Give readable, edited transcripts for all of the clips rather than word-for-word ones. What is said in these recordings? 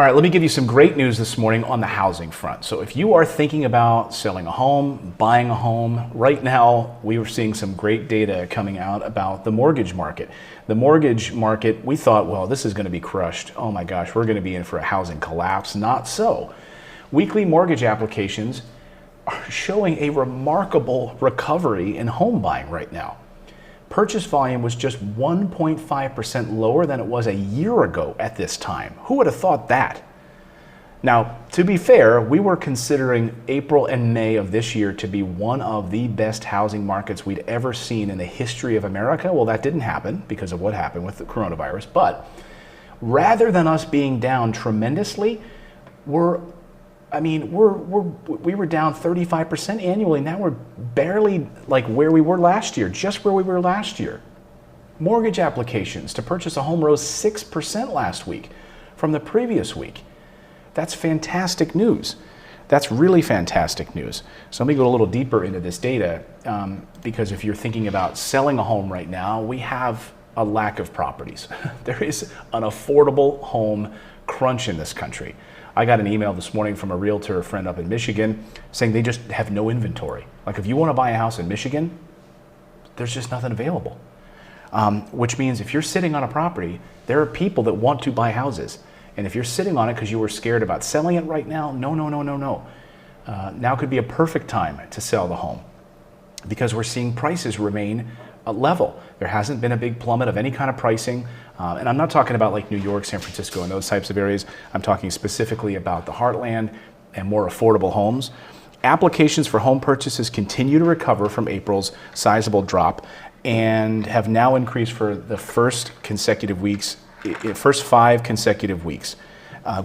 All right, let me give you some great news this morning on the housing front. So if you are thinking about selling a home, buying a home, right now we were seeing some great data coming out about the mortgage market. The mortgage market, we thought, well, this is going to be crushed. Oh my gosh, we're going to be in for a housing collapse. Not so. Weekly mortgage applications are showing a remarkable recovery in home buying right now. Purchase volume was just 1.5% lower than it was a year ago at this time. Who would have thought that? Now, to be fair, we were considering April and May of this year to be one of the best housing markets we'd ever seen in the history of America. Well, that didn't happen because of what happened with the coronavirus. But rather than us being down tremendously, we were down 35% annually. Now we're barely like where we were last year, just where we were last year. Mortgage applications to purchase a home rose 6% last week from the previous week. That's fantastic news. That's really fantastic news. So let me go a little deeper into this data because if you're thinking about selling a home right now, we have a lack of properties. There is an affordable home crunch in this country. I got an email this morning from a realtor friend up in Michigan saying they just have no inventory. Like if you want to buy a house in Michigan, there's just nothing available. Which means if you're sitting on a property, there are people that want to buy houses. And if you're sitting on it because you were scared about selling it right now, no. Now could be a perfect time to sell the home because we're seeing prices remain level. There hasn't been a big plummet of any kind of pricing. And I'm not talking about like New York, San Francisco, and those types of areas. I'm talking specifically about the heartland and more affordable homes. Applications for home purchases continue to recover from April's sizable drop and have now increased for the first 5 consecutive weeks.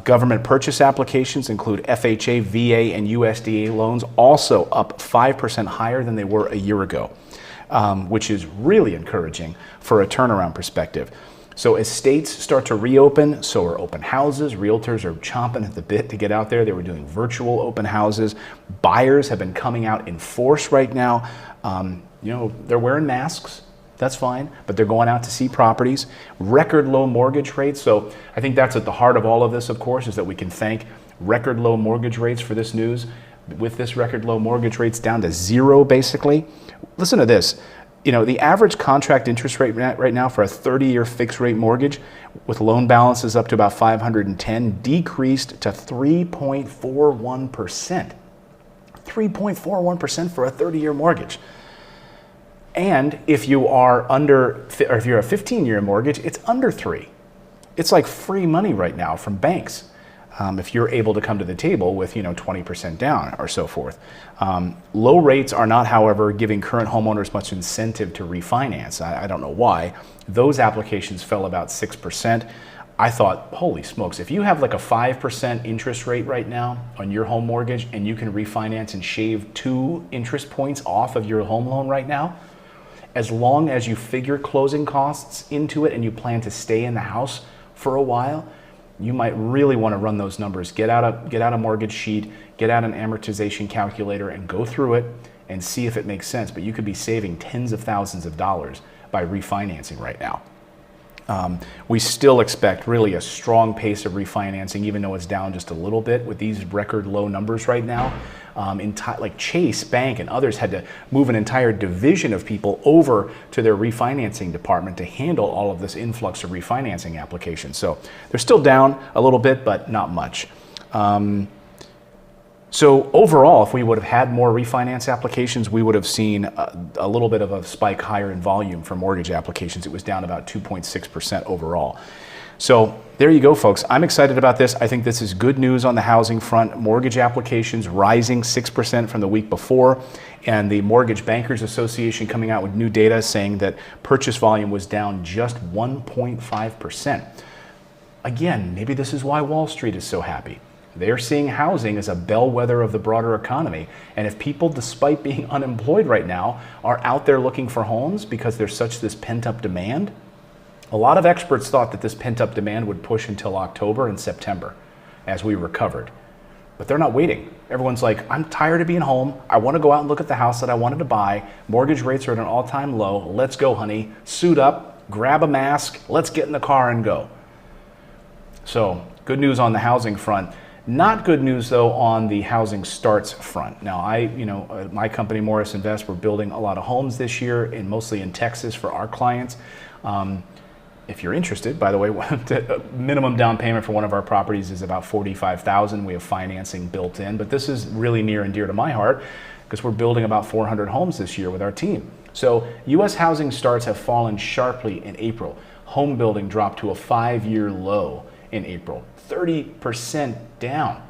Government purchase applications include FHA, VA, and USDA loans, also up 5% higher than they were a year ago, which is really encouraging for a turnaround perspective. So as states start to reopen, so are open houses. Realtors are chomping at the bit to get out there. They were doing virtual open houses. Buyers have been coming out in force right now. They're wearing masks. That's fine, but they're going out to see properties. Record low mortgage rates. So I think that's at the heart of all of this, of course, is that we can thank record low mortgage rates for this news. With this record low mortgage rates down to zero, basically. Listen to this. The average contract interest rate right now for a 30-year fixed rate mortgage with loan balances up to about $510 decreased to 3.41%. 3.41% for a 30-year mortgage. And if you are a 15-year mortgage, it's under 3. It's like free money right now from banks. If you're able to come to the table with 20% down or so forth. Low rates are not, however, giving current homeowners much incentive to refinance. I don't know why. Those applications fell about 6%. I thought, holy smokes, if you have like a 5% interest rate right now on your home mortgage and you can refinance and shave 2 interest points off of your home loan right now, as long as you figure closing costs into it and you plan to stay in the house for a while, you might really want to run those numbers. Get out a mortgage sheet, get out an amortization calculator and go through it and see if it makes sense. But you could be saving tens of thousands of dollars by refinancing right now. We still expect really a strong pace of refinancing, even though it's down just a little bit with these record low numbers right now. Like Chase Bank and others had to move an entire division of people over to their refinancing department to handle all of this influx of refinancing applications. So they're still down a little bit, but not much. So overall, if we would have had more refinance applications, we would have seen a little bit of a spike higher in volume for mortgage applications. It was down about 2.6% overall. So there you go, folks. I'm excited about this. I think this is good news on the housing front. Mortgage applications rising 6% from the week before, and the Mortgage Bankers Association coming out with new data saying that purchase volume was down just 1.5%. Again, maybe this is why Wall Street is so happy. They're seeing housing as a bellwether of the broader economy. And if people, despite being unemployed right now, are out there looking for homes because there's such this pent-up demand, a lot of experts thought that this pent-up demand would push until October and September as we recovered. But they're not waiting. Everyone's like, I'm tired of being home. I want to go out and look at the house that I wanted to buy. Mortgage rates are at an all-time low. Let's go, honey. Suit up, grab a mask, let's get in the car and go. So Good news on the housing front. Not good news though on the housing starts front. Now my company Morris Invest, we're building a lot of homes this year, and mostly in Texas for our clients. If you're interested, by the way, minimum down payment for one of our properties is about $45,000. We have financing built in, but this is really near and dear to my heart because we're building about 400 homes this year with our team. So U.S. housing starts have fallen sharply in April. Home building dropped to a 5-year low in April, 30% down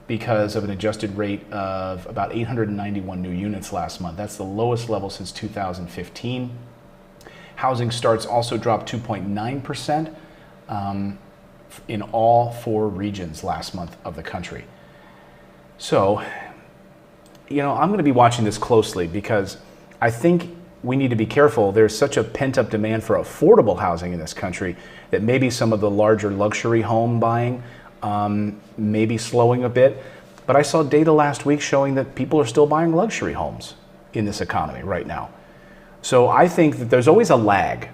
because of an adjusted rate of about 891 new units last month. That's the lowest level since 2015. Housing starts also dropped 2.9% in all 4 regions last month of the country. So, I'm going to be watching this closely because I think we need to be careful. There's such a pent-up demand for affordable housing in this country that maybe some of the larger luxury home buying may be slowing a bit. But I saw data last week showing that people are still buying luxury homes in this economy right now. So I think that there's always a lag,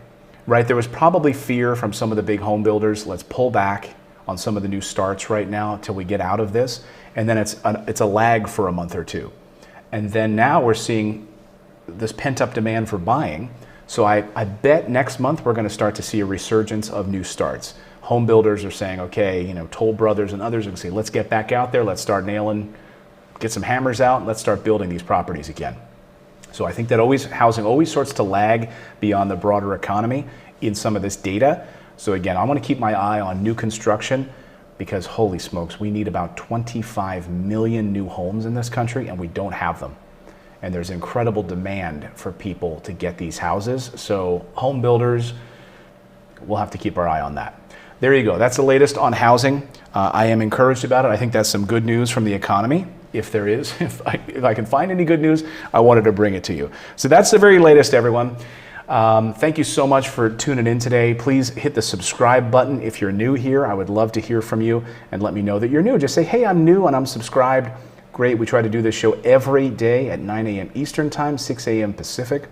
right? There was probably fear from some of the big home builders. Let's pull back on some of the new starts right now until we get out of this. And then it's a lag for a month or two. And then now we're seeing this pent-up demand for buying. So I bet next month we're going to start to see a resurgence of new starts. Home builders are saying, okay, Toll Brothers and others are going to say, let's get back out there. Let's start get some hammers out. And let's start building these properties again. So I think that housing always starts to lag beyond the broader economy in some of this data. So again, I want to keep my eye on new construction because holy smokes, we need about 25 million new homes in this country and we don't have them. And there's incredible demand for people to get these houses. So home builders, we'll have to keep our eye on that. There you go. That's the latest on housing. I am encouraged about it. I think that's some good news from the economy. If there is, if I can find any good news, I wanted to bring it to you. So that's the very latest, everyone. Thank you so much for tuning in today. Please hit the subscribe button if you're new here. I would love to hear from you and let me know that you're new. Just say, hey, I'm new and I'm subscribed. Great. We try to do this show every day at 9 a.m. Eastern Time, 6 a.m. Pacific,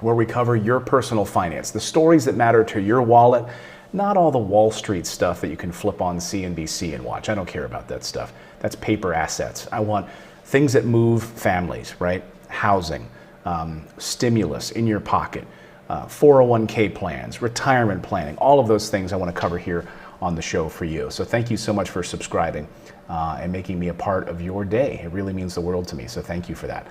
where we cover your personal finance, the stories that matter to your wallet, not all the Wall Street stuff that you can flip on CNBC and watch. I don't care about that stuff. That's paper assets. I want things that move families, right? Housing, stimulus in your pocket, 401k plans, retirement planning, all of those things I want to cover here on the show for you. So thank you so much for subscribing and making me a part of your day. It really means the world to me, so thank you for that.